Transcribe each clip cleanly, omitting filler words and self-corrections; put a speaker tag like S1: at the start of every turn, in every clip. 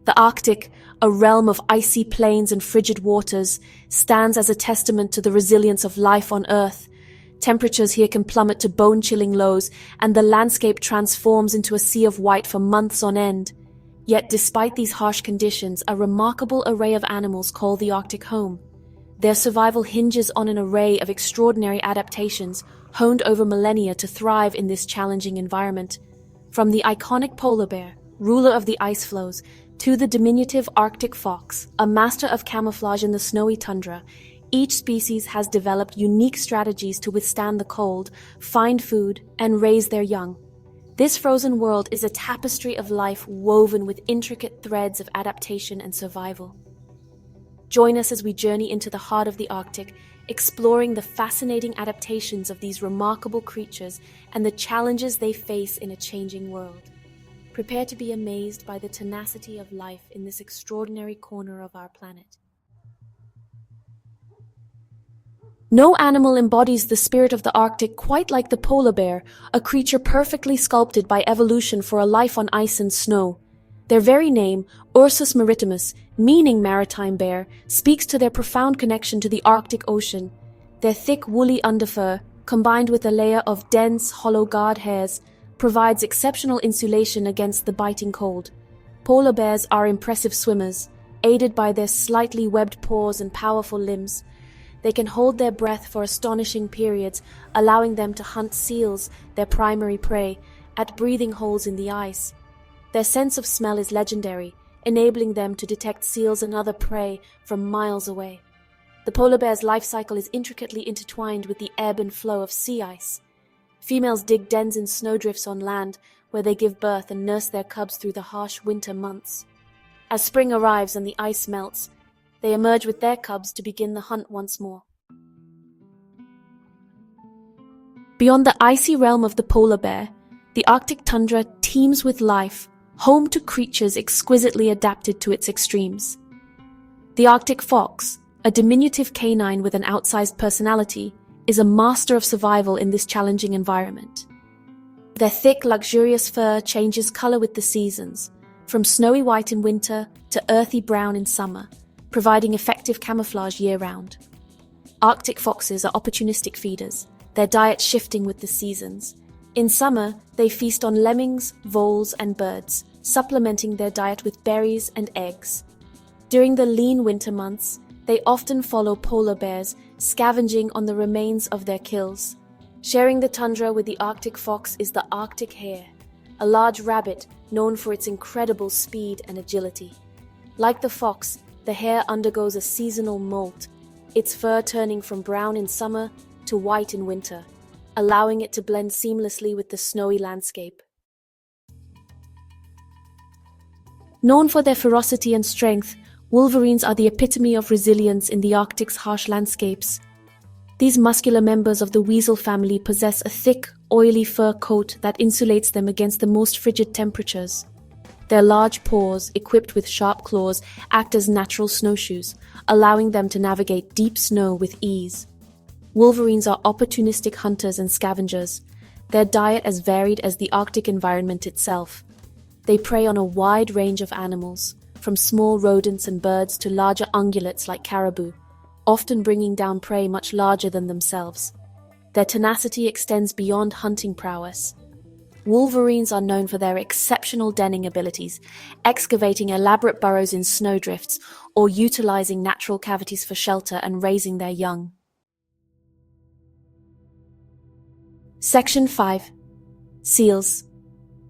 S1: The Arctic, a realm of icy plains and frigid waters, stands as a testament to the resilience of life on Earth. Temperatures here can plummet to bone-chilling lows, and the landscape transforms into a sea of white for months on end. Yet despite these harsh conditions, a remarkable array of animals call the Arctic home. Their survival hinges on an array of extraordinary adaptations honed over millennia to thrive in this challenging environment. From the iconic polar bear, ruler of the ice floes, to the diminutive Arctic fox, a master of camouflage in the snowy tundra, each species has developed unique strategies to withstand the cold, find food, and raise their young. This frozen world is a tapestry of life woven with intricate threads of adaptation and survival. Join us as we journey into the heart of the Arctic, exploring the fascinating adaptations of these remarkable creatures and the challenges they face in a changing world. Prepare to be amazed by the tenacity of life in this extraordinary corner of our planet. No animal embodies the spirit of the Arctic quite like the polar bear, a creature perfectly sculpted by evolution for a life on ice and snow. Their very name, Ursus maritimus, meaning maritime bear, speaks to their profound connection to the Arctic Ocean. Their thick, woolly underfur, combined with a layer of dense, hollow guard hairs, provides exceptional insulation against the biting cold. Polar bears are impressive swimmers, aided by their slightly webbed paws and powerful limbs. They can hold their breath for astonishing periods, allowing them to hunt seals, their primary prey, at breathing holes in the ice. Their sense of smell is legendary, enabling them to detect seals and other prey from miles away. The polar bear's life cycle is intricately intertwined with the ebb and flow of sea ice. Females dig dens in snowdrifts on land, where they give birth and nurse their cubs through the harsh winter months. As spring arrives and the ice melts, they emerge with their cubs to begin the hunt once more. Beyond the icy realm of the polar bear, the Arctic tundra teems with life, home to creatures exquisitely adapted to its extremes. The Arctic fox, a diminutive canine with an outsized personality, is a master of survival in this challenging environment. Their thick, luxurious fur changes color with the seasons, from snowy white in winter to earthy brown in summer, providing effective camouflage year-round. Arctic foxes are opportunistic feeders, their diet shifting with the seasons. In summer, they feast on lemmings, voles, and birds, supplementing their diet with berries and eggs. During the lean winter months, they often follow polar bears, scavenging on the remains of their kills. Sharing the tundra with the Arctic fox is the Arctic hare, a large rabbit known for its incredible speed and agility. Like the fox, the hare undergoes a seasonal molt, its fur turning from brown in summer to white in winter, allowing it to blend seamlessly with the snowy landscape. Known for their ferocity and strength, wolverines are the epitome of resilience in the Arctic's harsh landscapes. These muscular members of the weasel family possess a thick, oily fur coat that insulates them against the most frigid temperatures. Their large paws, equipped with sharp claws, act as natural snowshoes, allowing them to navigate deep snow with ease. Wolverines are opportunistic hunters and scavengers, their diet as varied as the Arctic environment itself. They prey on a wide range of animals, from small rodents and birds to larger ungulates like caribou, often bringing down prey much larger than themselves. Their tenacity extends beyond hunting prowess. Wolverines are known for their exceptional denning abilities, excavating elaborate burrows in snowdrifts or utilizing natural cavities for shelter and raising their young. Section 5. Seals.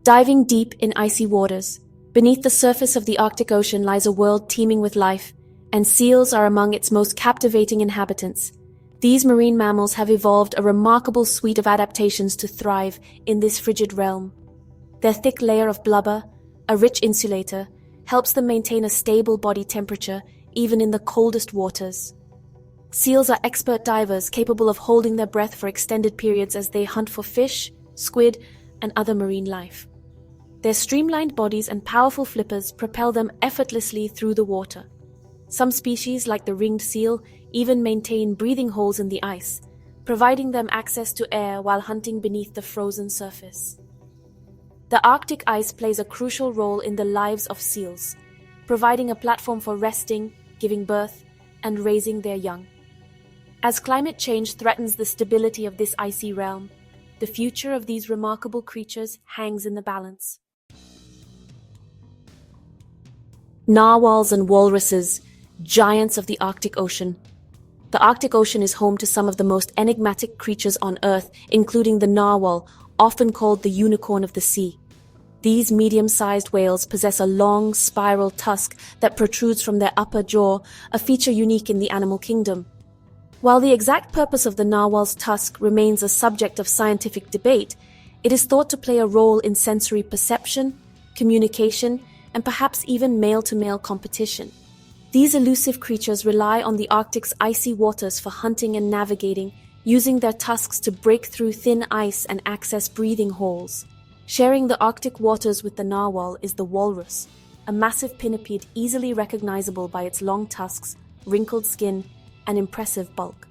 S1: Diving deep in icy waters, beneath the surface of the Arctic Ocean lies a world teeming with life, and seals are among its most captivating inhabitants. These marine mammals have evolved a remarkable suite of adaptations to thrive in this frigid realm. Their thick layer of blubber, a rich insulator, helps them maintain a stable body temperature even in the coldest waters. Seals are expert divers capable of holding their breath for extended periods as they hunt for fish, squid, and other marine life. Their streamlined bodies and powerful flippers propel them effortlessly through the water. Some species, like the ringed seal, even maintain breathing holes in the ice, providing them access to air while hunting beneath the frozen surface. The Arctic ice plays a crucial role in the lives of seals, providing a platform for resting, giving birth, and raising their young. As climate change threatens the stability of this icy realm, the future of these remarkable creatures hangs in the balance. Narwhals and walruses, giants of the Arctic Ocean. The Arctic Ocean is home to some of the most enigmatic creatures on Earth, including the narwhal, often called the unicorn of the sea. These medium-sized whales possess a long, spiral tusk that protrudes from their upper jaw, a feature unique in the animal kingdom. While the exact purpose of the narwhal's tusk remains a subject of scientific debate, it is thought to play a role in sensory perception, communication, and perhaps even male-to-male competition. These elusive creatures rely on the Arctic's icy waters for hunting and navigating, using their tusks to break through thin ice and access breathing holes. Sharing the Arctic waters with the narwhal is the walrus, a massive pinnipede easily recognizable by its long tusks, wrinkled skin, and impressive bulk.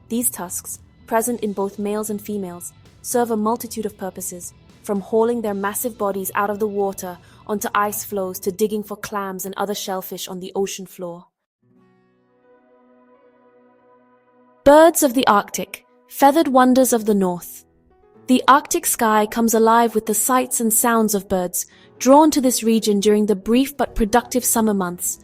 S1: These tusks, present in both males and females, serve a multitude of purposes, from hauling their massive bodies out of the water onto ice floes to digging for clams and other shellfish on the ocean floor. Birds of the Arctic, feathered wonders of the North. The Arctic sky comes alive with the sights and sounds of birds, drawn to this region during the brief but productive summer months.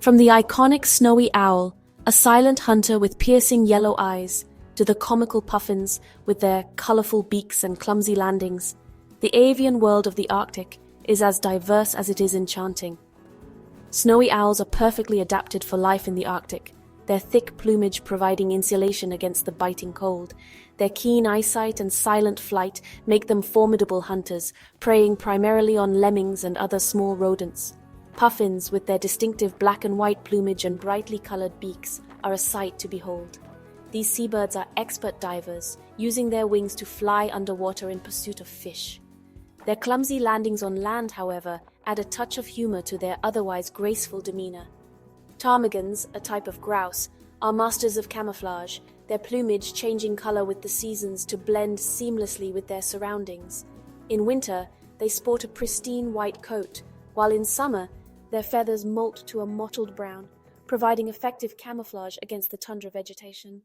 S1: From the iconic snowy owl, a silent hunter with piercing yellow eyes, to the comical puffins with their colorful beaks and clumsy landings, the avian world of the Arctic is as diverse as it is enchanting. Snowy owls are perfectly adapted for life in the Arctic, their thick plumage providing insulation against the biting cold. Their keen eyesight and silent flight make them formidable hunters, preying primarily on lemmings and other small rodents. Puffins, with their distinctive black and white plumage and brightly colored beaks, are a sight to behold. These seabirds are expert divers, using their wings to fly underwater in pursuit of fish. Their clumsy landings on land, however, add a touch of humor to their otherwise graceful demeanor. Ptarmigans, a type of grouse, are masters of camouflage, their plumage changing color with the seasons to blend seamlessly with their surroundings. In winter, they sport a pristine white coat, while in summer, their feathers molt to a mottled brown, providing effective camouflage against the tundra vegetation.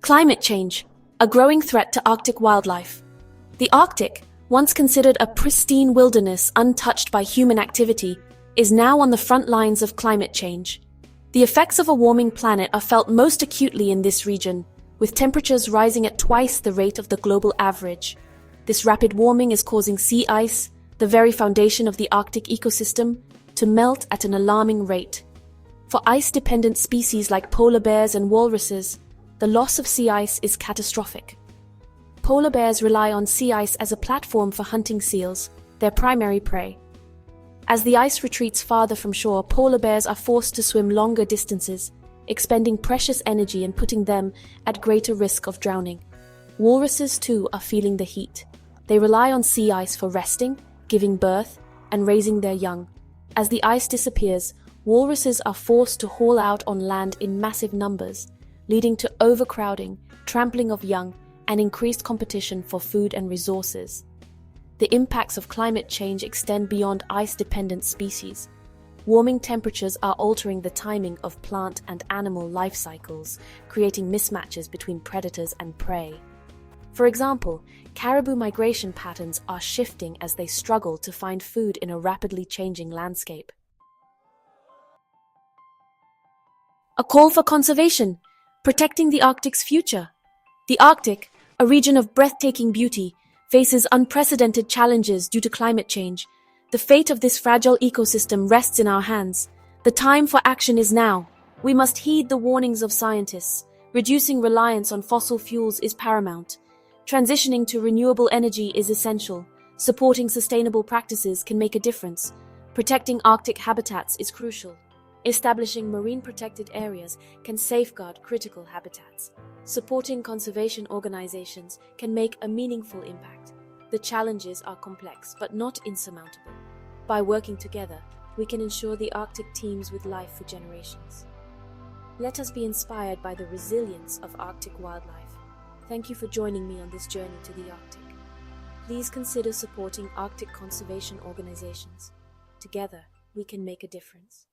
S1: Climate change, a growing threat to Arctic wildlife. The Arctic, once considered a pristine wilderness untouched by human activity, is now on the front lines of climate change. The effects of a warming planet are felt most acutely in this region, with temperatures rising at twice the rate of the global average. This rapid warming is causing sea ice, the very foundation of the Arctic ecosystem, to melt at an alarming rate. For ice-dependent species like polar bears and walruses, the loss of sea ice is catastrophic. Polar bears rely on sea ice as a platform for hunting seals, their primary prey. As the ice retreats farther from shore, polar bears are forced to swim longer distances, expending precious energy and putting them at greater risk of drowning. Walruses, too, are feeling the heat. They rely on sea ice for resting, giving birth, and raising their young. As the ice disappears, walruses are forced to haul out on land in massive numbers, leading to overcrowding, trampling of young, and increased competition for food and resources. The impacts of climate change extend beyond ice-dependent species. Warming temperatures are altering the timing of plant and animal life cycles, creating mismatches between predators and prey. For example, caribou migration patterns are shifting as they struggle to find food in a rapidly changing landscape. A call for conservation, protecting the Arctic's future. The Arctic, a region of breathtaking beauty, faces unprecedented challenges due to climate change. The fate of this fragile ecosystem rests in our hands. The time for action is now. We must heed the warnings of scientists. Reducing reliance on fossil fuels is paramount. Transitioning to renewable energy is essential. Supporting sustainable practices can make a difference. Protecting Arctic habitats is crucial. Establishing marine protected areas can safeguard critical habitats. Supporting conservation organizations can make a meaningful impact. The challenges are complex but not insurmountable. By working together, we can ensure the Arctic teems with life for generations. Let us be inspired by the resilience of Arctic wildlife. Thank you for joining me on this journey to the Arctic. please consider supporting Arctic conservation organizations. Together, we can make a difference.